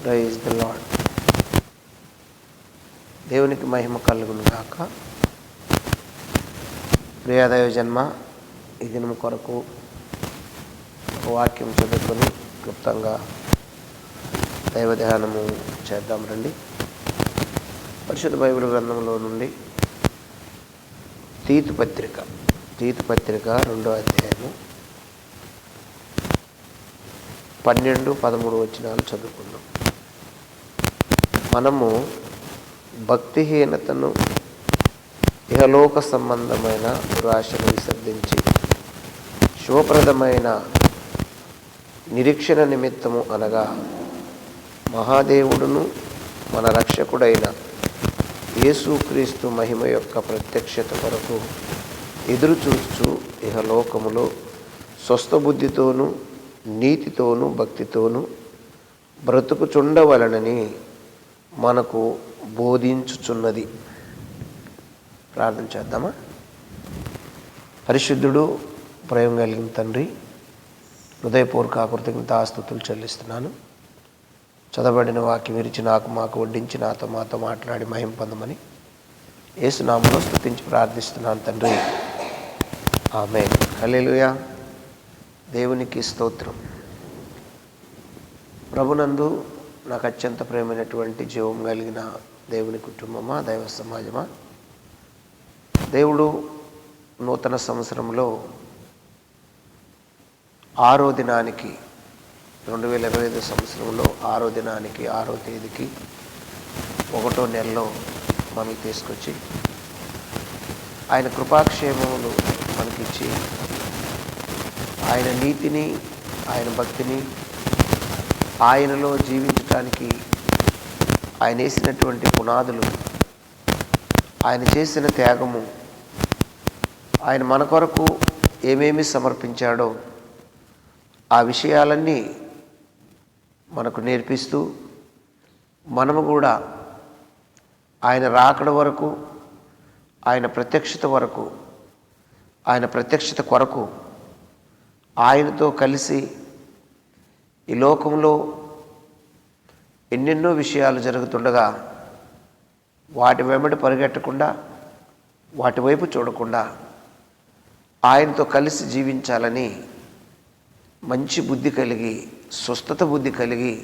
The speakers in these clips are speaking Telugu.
Praise the lord. దేవునికి మహిమ కలుగును గాక. ప్రియదైవ జన్మ ఈ దినం కొరకు ఒక వాక్యం చదువుకొని క్లుప్తంగా దైవ ధ్యానము చేద్దాం రండి. పరిశుద్ధ బైబిల్ గ్రంథంలో నుండి తీతు పత్రిక 2వ అధ్యాయము 12-13 వచనాలు చదువుకుందాం. మనము భక్తిహీనతను, ఇహలోక సంబంధమైన దురాశను విసర్జించి శుభప్రదమైన నిరీక్షణ నిమిత్తము అనగా మహాదేవుడును మన రక్షకుడైన యేసుక్రీస్తు మహిమ యొక్క ప్రత్యక్షత కొరకు ఎదురుచూస్తూ ఇహలోకములో స్వస్థబుద్ధితోనూ నీతితోనూ భక్తితోనూ బ్రతుకుచుండవలనని మనకు బోధించుచున్నది. ప్రార్థన చేద్దామా? పరిశుద్ధుడు, ప్రేమ కలిగిన తండ్రి, హృదయపూర్వక కృతజ్ఞతాస్తుతులు చెల్లిస్తున్నాను. చదవబడిన వాక్యం విరిచి మాకు వడ్డించి మాతో మాట్లాడి మహిమ పొందమని యేసునామములో స్తుతించి ప్రార్థిస్తున్నాను తండ్రి. ఆమేన్. హల్లెలూయా. దేవునికి స్తోత్రం. ప్రభునందు నాకు అత్యంత ప్రేమైనటువంటి జీవం కలిగిన దేవుని కుటుంబమా, దైవ సమాజమా, దేవుడు నూతన సంవత్సరంలో 6వ దినానికి 2025 సంవత్సరంలో 6వ దినానికి 6వ తేదీకి 1వ నెలలో మనకి తీసుకొచ్చి ఆయన కృపాక్షేమములు మనకిచ్చి ఆయన నీతిని, ఆయన భక్తిని, ఆయనలో జీవించటానికి ఆయన వేసినటువంటి పునాదులు, ఆయన చేసిన త్యాగము, ఆయన మన కొరకు ఏమేమి సమర్పించాడో ఆ విషయాలన్నీ మనకు నేర్పిస్తూ మనము కూడా ఆయన రాకడ వరకు, ఆయన ప్రత్యక్షత వరకు, ఆయన ప్రత్యక్షత కొరకు ఆయనతో కలిసి ఈ లోకంలో ఎన్నెన్నో విషయాలు జరుగుతుండగా వాటి వెంబడి పరిగెట్టకుండా, వాటి వైపు చూడకుండా ఆయనతో కలిసి జీవించాలని మంచి బుద్ధి కలిగి, స్వస్థత బుద్ధి కలిగి,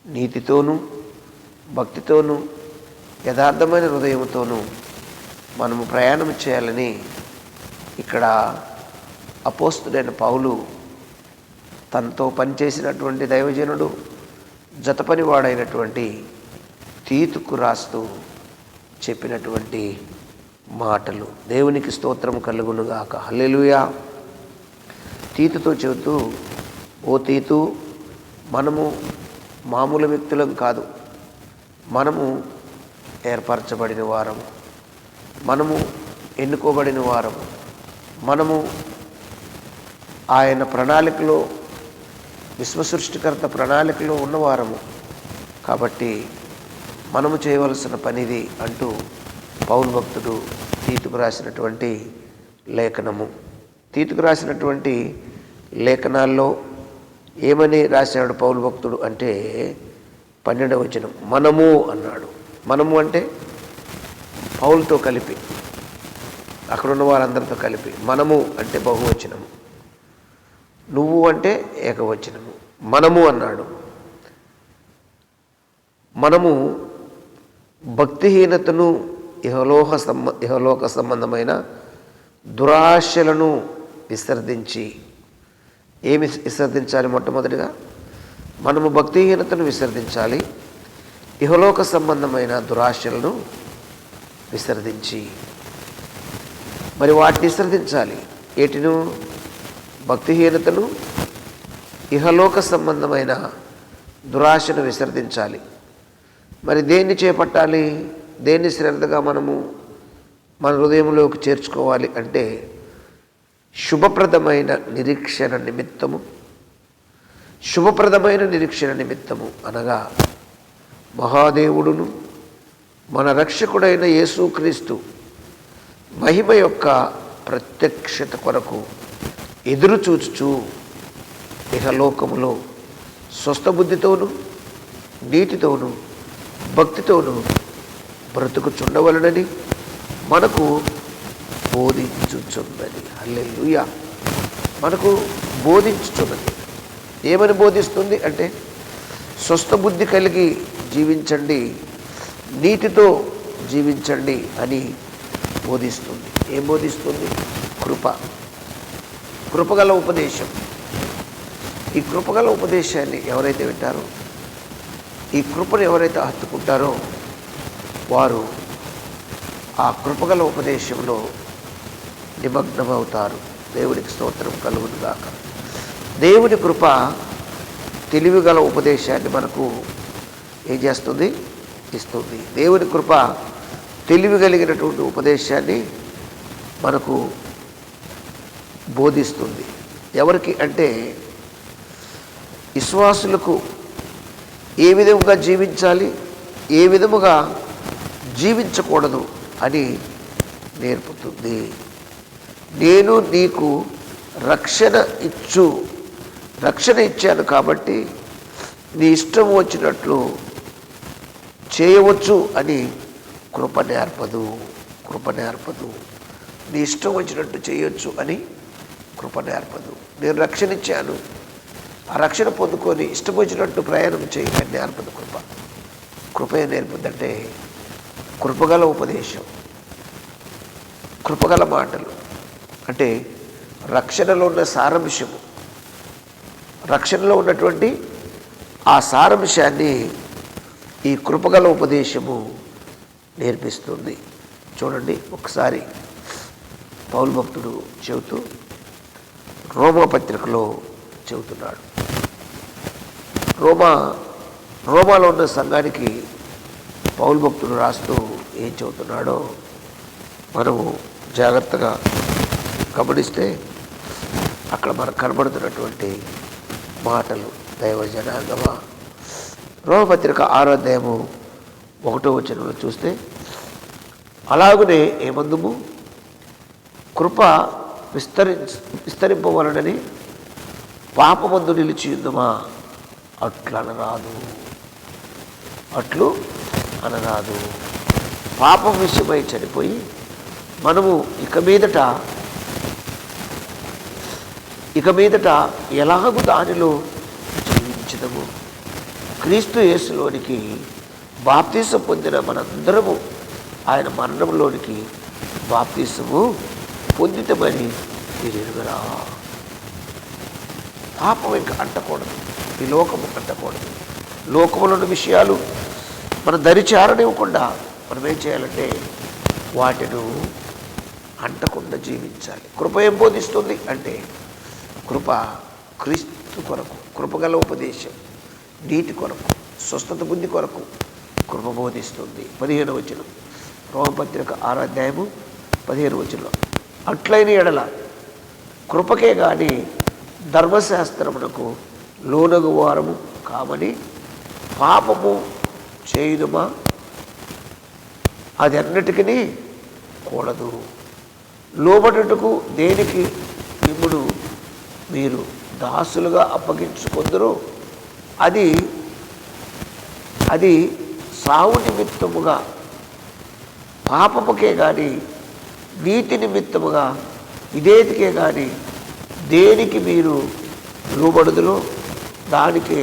నీతితోనూ భక్తితోనూ యథార్థమైన హృదయంతోనూ మనము ప్రయాణం చేయాలని ఇక్కడ అపోస్తుడైన పౌలు తనతో పనిచేసినటువంటి దైవజనుడు, జతపనివాడైనటువంటి తీతుకు రాస్తూ చెప్పినటువంటి మాటలు. దేవునికి స్తోత్రం కలుగునుగాక. హల్లెలూయా. తీతుతో చెబుతూ, ఓ తీతు, మనము మామూలు వ్యక్తులం కాదు, మనము ఏర్పరచబడిన వారము, మనము ఎన్నుకోబడిన వారము, మనము ఆయన ప్రణాళికలో, విశ్వసృష్టికర్త ప్రణాళికలో ఉన్నవారము. కాబట్టి మనము చేయవలసిన పనిది అంటూ పౌలు భక్తుడు తీతుకు రాసినటువంటి లేఖనము. తీతుకు రాసినటువంటి లేఖనాల్లో ఏమని రాశాడు పౌలు భక్తుడు అంటే 12వ వచనం మనము అన్నాడు. మనము అంటే పౌలుతో కలిపి, అక్కడున్న వారందరితో కలిపి. మనము అంటే బహువచనము, నువ్వు అంటే ఏకవచనము. మనము అన్నాడు. మనము భక్తిహీనతను, ఇహలోక సంబంధమైన దురాశలను విసర్జించి, ఏమి విసర్జించాలి? మొట్టమొదటిగా మనము భక్తిహీనతను విసర్జించాలి, ఇహలోక సంబంధమైన దురాశలను విసర్జించి. మరి వాటిని విసర్జించాలి. ఏటిను? భక్తిహీనతను, ఇహలోక సంబంధమైన దురాశను విసర్జించాలి. మరి దేన్ని చేపట్టాలి? దేన్ని శ్రద్ధగా మనము మన హృదయంలోకి చేర్చుకోవాలి అంటే శుభప్రదమైన నిరీక్షణ నిమిత్తము. శుభప్రదమైన నిరీక్షణ నిమిత్తము అనగా మహాదేవుడును మన రక్షకుడైన యేసుక్రీస్తు మహిమ యొక్క ప్రత్యక్షత కొరకు ఎదురు చూచుచూ ఇహలోకములో స్వస్థబుద్ధితోనూ నీతితోనూ భక్తితోనూ బ్రతుకుచుండవలనని మనకు బోధించుచున్నది. హల్లెలూయా. మనకు బోధించుచున్నది. ఏమని బోధిస్తుంది అంటే, స్వస్థ బుద్ధి కలిగి జీవించండి, నీతితో జీవించండి అని బోధిస్తుంది. ఏం బోధిస్తుంది? కృపగల ఉపదేశం. ఈ కృపగల ఉపదేశాన్ని ఎవరైతే వింటారో, ఈ కృపను ఎవరైతే హత్తుకుంటారో వారు ఆ కృపగల ఉపదేశంలో నిమగ్నమవుతారు. దేవునికి స్తోత్రం కలుగును గాక. దేవుని కృప తెలివిగల ఉపదేశాన్ని మనకు ఏం చేస్తుంది? ఇస్తుంది. దేవుని కృప తెలివి కలిగినటువంటి ఉపదేశాన్ని మనకు బోధిస్తుంది. ఎవరికి అంటే, విశ్వాసులకు ఏ విధముగా జీవించాలి, ఏ విధముగా జీవించకూడదు అని నేర్పుతుంది. నేను నీకు రక్షణ ఇచ్చాను కాబట్టి నీ ఇష్టం వచ్చినట్లు చేయవచ్చు అని కృప నేర్పదు. నీ ఇష్టం వచ్చినట్టు చేయొచ్చు అని కృప నేర్పదు. నేను రక్షణ ఇచ్చాను, ఆ రక్షణ పొందుకొని ఇష్టం వచ్చినట్టు ప్రయాణం చేయని నేర్పదు కృప ఏం నేర్పుద్దంటే, కృపగల ఉపదేశం, కృపగల మాటలు. అంటే రక్షణలో ఉన్న సారాంశము, రక్షణలో ఉన్నటువంటి ఆ సారాంశాన్ని ఈ కృపగల ఉపదేశము నేర్పిస్తుంది. చూడండి, ఒకసారి పౌలు భక్తుడు చెబుతూ రోమా పత్రికలో చెబుతున్నాడు. రోమాలో ఉన్న సంఘానికి పౌలు భక్తుడు రాస్తూ ఏం చెబుతున్నాడో మనము జాగ్రత్తగా గమనిస్తే అక్కడ మనకు కనబడుతున్నటువంటి మాటలు. దైవ జనాంగమా, రోమపత్రిక 6వ అధ్యాయము 1వ వచనంలో చూస్తే, అలాగనే ఏమందుము, కృప విస్తరింపవలనని పాపమందు నిలిచియుందుమా, అట్లు అనరాదు. పాపం విషయమై చనిపోయి మనము ఇక మీదట ఎలాగూ దానిలో జీవించదము. క్రీస్తు యేసులోనికి బాప్తీసం పొందిన మనందరము ఆయన మరణంలోనికి బాప్తీసము పొందితమని మీరు ఎరుగరా. పాపం ఇంకా అంటకూడదు, ఈ లోకము అంటకూడదు. లోకములోని విషయాలు మన దరిచారనివ్వకుండా మనం ఏం చేయాలంటే వాటిని అంటకుండా జీవించాలి. కృప ఏం బోధిస్తుంది అంటే, కృప క్రీస్తు కొరకు, కృపగల ఉపదేశం, నీతి కొరకు, స్వస్థత బుద్ధి కొరకు కృప బోధిస్తుంది. 15వ వచనం, రోమపత్రిక 6వ అధ్యాయము 15వ వచనం, అట్లైన ఎడల కృపకే గాని ధర్మశాస్త్రమునకు లోనగు వారము కామని పాపము చేయుదుమా, అది అన్నిటికీ కూడదు. లోబడుటకు దేనికి ఇప్పుడు మీరు దాసులుగా అప్పగించుకుందరో అది సావు నిమిత్తముగా పాపముకే కానీ నీతి నిమిత్తముగా ఇదేదికే కానీ దేనికి మీరు లోబడుదురో దానికి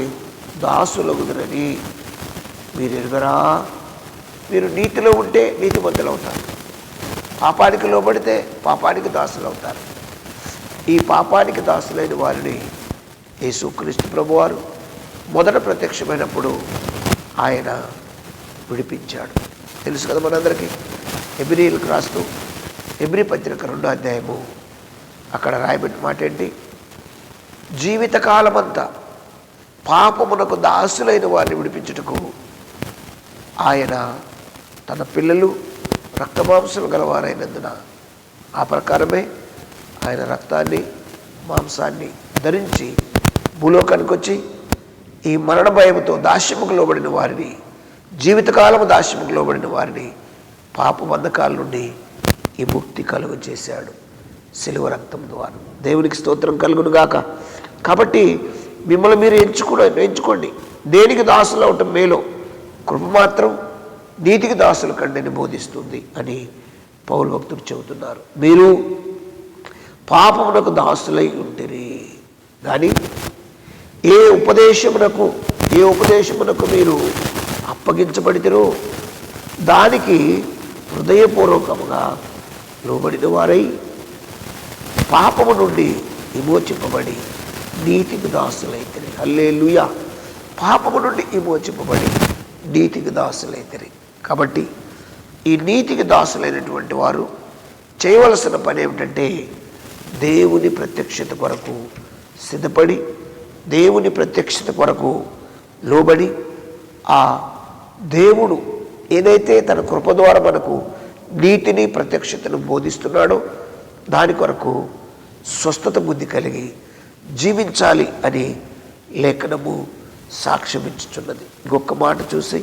దాసులగుదురని మీరు ఎరుగరా. మీరు నీతిలో ఉంటే నీతిమంతులు అవుతారు, పాపానికి లోబడితే పాపానికి దాసులు అవుతారు. ఈ పాపానికి దాసులైన వారిని యేసుక్రీస్తు ప్రభువారు మొదట ప్రత్యక్షమైనప్పుడు ఆయన విడిపించాడు. తెలుసు కదా మనందరికీ. హెబ్రీయులకు రాస్తూ హెబ్రీ పత్రిక 2వ అధ్యాయము అక్కడ రాయబెట్టిన మాట ఏంటి? జీవితకాలమంతా పాపమునకు దాసులైన వారిని విడిపించుటకు ఆయన తన పిల్లలు రక్తమాంసం గలవారైనందున ఆ ప్రకారమే ఆయన రక్తాన్ని మాంసాన్ని ధరించి భూలోకానికి వచ్చి ఈ మరణ భయంతో దాస్యముకు లోబడిన వారిని, జీవితకాలము దాస్యముకు లోబడిన వారిని పాప బంధకాల నుండి ఈ ముక్తి కలుగు చేశాడు శిలువ రక్తం ద్వారా. దేవునికి స్తోత్రం కలుగును గాక. కాబట్టి మిమ్మల్ని మీరు ఎంచుకోండి. దేనికి దాసులు అవటం మేలో, కృప మాత్రం నీతికి దాసుల కండని బోధిస్తుంది అని పౌలు భక్తుడు చెబుతున్నారు. మీరు పాపమునకు దాసులై ఉంటిరి కానీ ఏ ఉపదేశమునకు మీరు అప్పగించబడితిరో దానికి హృదయపూర్వకముగా లోబడిన వారై పాపము నుండి విమోచింపబడి నీతికి దాసులైతిరి. హల్లెలూయా. పాపము నుండి విమోచింపబడి నీతికి దాసులైతిరి. కాబట్టి ఈ నీతికి దాసులైనటువంటి వారు చేయవలసిన పని ఏమిటంటే దేవుని ప్రత్యక్షత కొరకు సిద్ధపడి, దేవుని ప్రత్యక్షత కొరకు లోబడి, ఆ దేవుడు ఏదైతే తన కృప ద్వారా మనకు నీతిని ప్రత్యక్షతను బోధిస్తున్నాడో దాని కొరకు స్వస్థత బుద్ధి కలిగి జీవించాలి అని లేఖనము సాక్ష్యమిచ్చుచున్నది. ఇంకొక మాట చూసి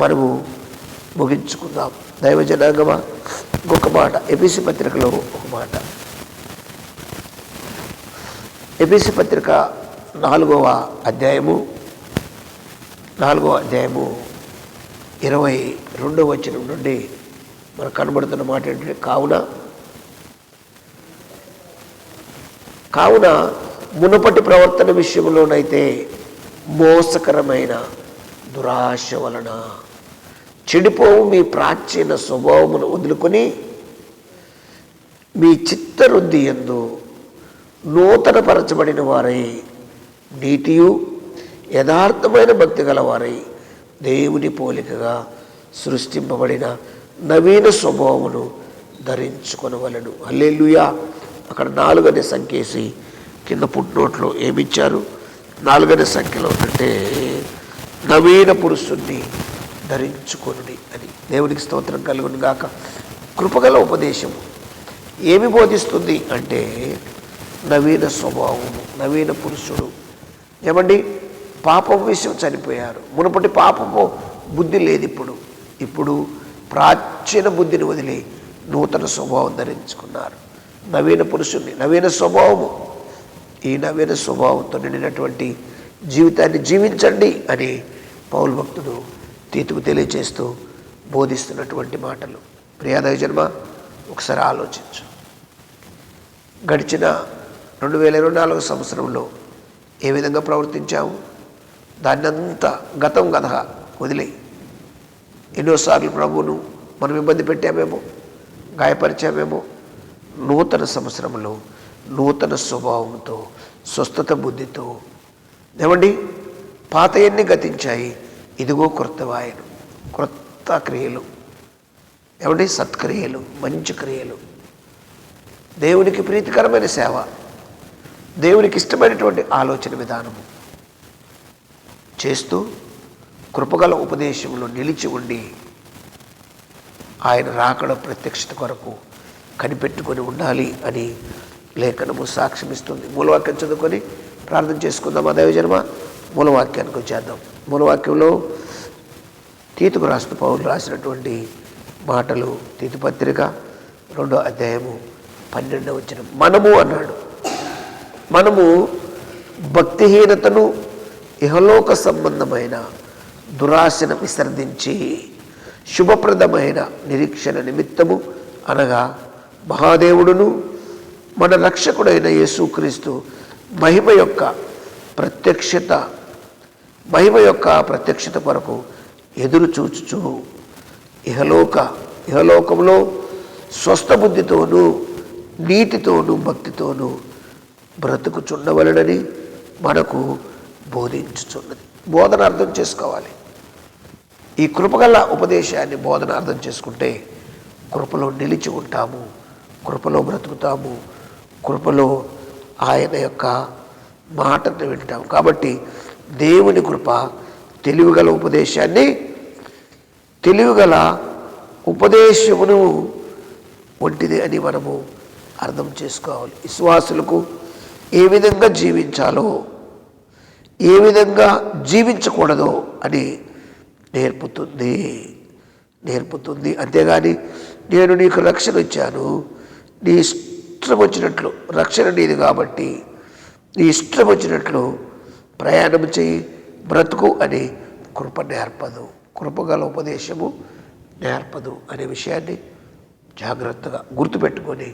మనము ముగించుకుందాం. దైవజనాంగమా, ఇంకొక మాట ఎఫెసీ పత్రికలో ఒక మాట, ఎఫెసీ పత్రిక 4వ అధ్యాయము 22వ వచనం నుండి మనకు కనబడుతున్న మాట ఏంటంటే, కావున మునుపటి ప్రవర్తన విషయంలోనైతే మోసకరమైన దురాశ వలన చెడిపోవు మీ ప్రాచీన స్వభావమును వదులుకొని మీ చిత్తరుద్ధి యందు నూతనపరచబడిన వారై నీతియు యథార్థమైన భక్తి గలవారై దేవుని పోలికగా సృష్టింపబడిన నవీన స్వభావమును ధరించుకొనవలెను. హల్లెలూయా. అక్కడ 4 అనే సంఖ్యేసి కింద ఫుట్నోట్లో ఏమిచ్చారు? 4 అనే సంఖ్యలో అంటే నవీన పురుషుణ్ణి ధరించుకొనుడి అని. దేవునికి స్తోత్రం కలుగును గాక. కృపగల ఉపదేశము ఏమి బోధిస్తుంది అంటే నవీన స్వభావము, నవీన పురుషుడు. ఏమండి, పాపం విషయం చనిపోయారు. మునుపటి పాపము బుద్ధి లేదు. ఇప్పుడు ప్రాచీన బుద్ధిని వదిలి నూతన స్వభావం ధరించుకున్నారు. నవీన పురుషుణ్ణి, నవీన స్వభావము. ఈ నవీన స్వభావంతో నిండినటువంటి జీవితాన్ని జీవించండి అని పౌలు భక్తుడు తీతుకు తెలియచేస్తూ బోధిస్తున్నటువంటి మాటలు. ప్రియాదయ జన్మ, ఒకసారి ఆలోచించు. గడిచిన 2024 సంవత్సరంలో ఏ విధంగా ప్రవర్తించావు? దాన్ని అంతా గతం గదహ వదిలే. ఎన్నోసార్లు ప్రభువును మనం ఇబ్బంది పెట్టామేమో, గాయపరిచామేమో. నూతన సంవత్సరంలో నూతన స్వభావంతో, స్వస్థత బుద్ధితో, ఏమండి, పాత ఎన్ని గతించాయి, ఇదిగో క్రొత్తవాయను. క్రొత్త క్రియలు, ఏమండి, సత్క్రియలు, మంచి క్రియలు, దేవునికి ప్రీతికరమైన సేవ, దేవునికి ఇష్టమైనటువంటి ఆలోచన విధానము చేస్తూ కృపగల ఉపదేశంలో నిలిచి ఉండి ఆయన రాకడ ప్రత్యక్షత కొరకు కనిపెట్టుకొని ఉండాలి అని లేఖనము సాక్ష్యమిస్తుంది. మూలవాక్యం చదువుకొని ప్రార్థన చేసుకుందాం. దైవజన్మ, మూలవాక్యానికి వచ్చేద్దాం. మూలవాక్యంలో తీతుకు రాసిన పౌలు రాసినటువంటి మాటలు, తీతు పత్రిక 2వ అధ్యాయము 12వ వచనం. మనము అన్నాడు, మనము భక్తిహీనతను ఇహలోక సంబంధమైన దురాశను విసర్జించి శుభప్రదమైన నిరీక్షణ నిమిత్తము అనగా మహాదేవుడును మన రక్షకుడైన యేసుక్రీస్తు మహిమ యొక్క ప్రత్యక్షత కొరకు ఎదురు చూచుచు ఇహలోకంలో స్వస్థ బుద్ధితోనూ నీతితోనూ భక్తితోనూ బ్రతుకుచుండవలనని మనకు బోధించుచున్నది. బోధన అర్థం చేసుకోవాలి. ఈ కృపగల ఉపదేశాన్ని బోధన అర్థం చేసుకుంటే కృపలో నిలిచి ఉంటాము, కృపలో బ్రతుకుతాము, కృపలో ఆయన యొక్క మాటను వింటాము. కాబట్టి దేవుని కృప తెలివిగల ఉపదేశమును వంటిది అని మనము అర్థం చేసుకోవాలి. విశ్వాసులకు ఏ విధంగా జీవించాలో, ఏ విధంగా జీవించకూడదో అని నేర్పుతుంది. అంతేగాని నేను నీకు రక్షణ ఇచ్చాను, నీ ఇష్టం వచ్చినట్లు, రక్షణ నీది కాబట్టి నీ ఇష్టం వచ్చినట్లు ప్రయాణం చేయి, బ్రతుకు అని కృప నేర్పదు. కృపగల ఉపదేశము నేర్పదు అనే విషయాన్ని జాగ్రత్తగా గుర్తుపెట్టుకొని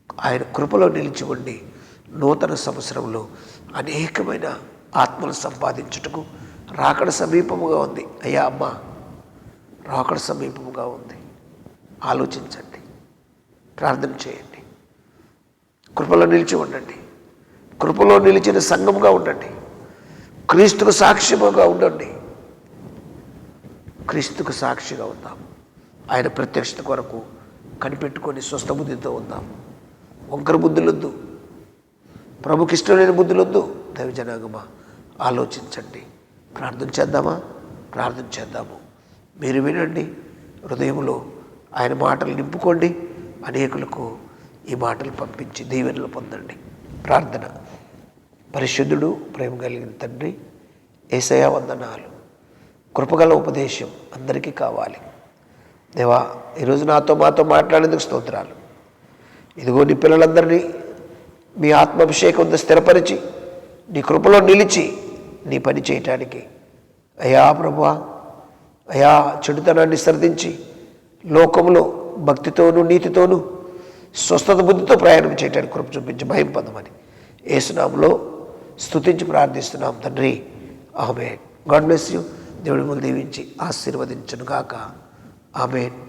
ఆయన కృపలో నిలిచి ఉండి నూతన సంవత్సరంలో అనేకమైన ఆత్మలు సంపాదించుటకు రాకడ సమీపముగా ఉంది. అయ్యా అమ్మ, రాకడ సమీపముగా ఉంది. ఆలోచించండి, ప్రార్థన చేయండి, కృపలో నిలిచి ఉండండి. కృపలో నిలిచిన సంఘముగా ఉండండి. క్రీస్తుకు సాక్ష్యముగా ఉండండి. క్రీస్తుకు సాక్షిగా ఉందాం. ఆయన ప్రత్యక్షత కొరకు కనిపెట్టుకొని స్వస్థ బుద్ధితో ఉందాం. వంకర బుద్ధులొద్దు, ప్రభుకి ఇష్టం లేని బుద్ధులొద్దు. దైవజనాంగమా, ఆలోచించండి. ప్రార్థన చేద్దామా? ప్రార్థన చేద్దాము. మీరు వినండి, హృదయంలో ఆయన మాటలు నింపుకోండి. అనేకులకు ఈ మాటలు పంపించి దీవెనలు పొందండి. ప్రార్థన. పరిశుద్ధుడు, ప్రేమ కలిగిన తండ్రి, యేసయ్య వందనాలు. కృపగల ఉపదేశం అందరికీ కావాలి. దేవా, ఈరోజు మాతో మాట్లాడేందుకు స్తోత్రాలు. ఇదిగో నీ పిల్లలందరినీ మీ ఆత్మాభిషేకంతో స్థిరపరిచి నీ కృపలో నిలిచి నీ పని చేయటానికి అయా ప్రభువా, అయా చెడుతనాన్ని సరిదించి లోకంలో భక్తితోనూ నీతితోనూ స్వస్థత బుద్ధితో ప్రయాణం చేయడానికి కృప చూపించి భయం పొందమని యేసునామములో స్తుతించి ప్రార్థిస్తున్నాం తండ్రి. ఆమేన్. God bless you. దేవుడి ముందు దీవించి ఆశీర్వదించును గాక. ఆమేన్.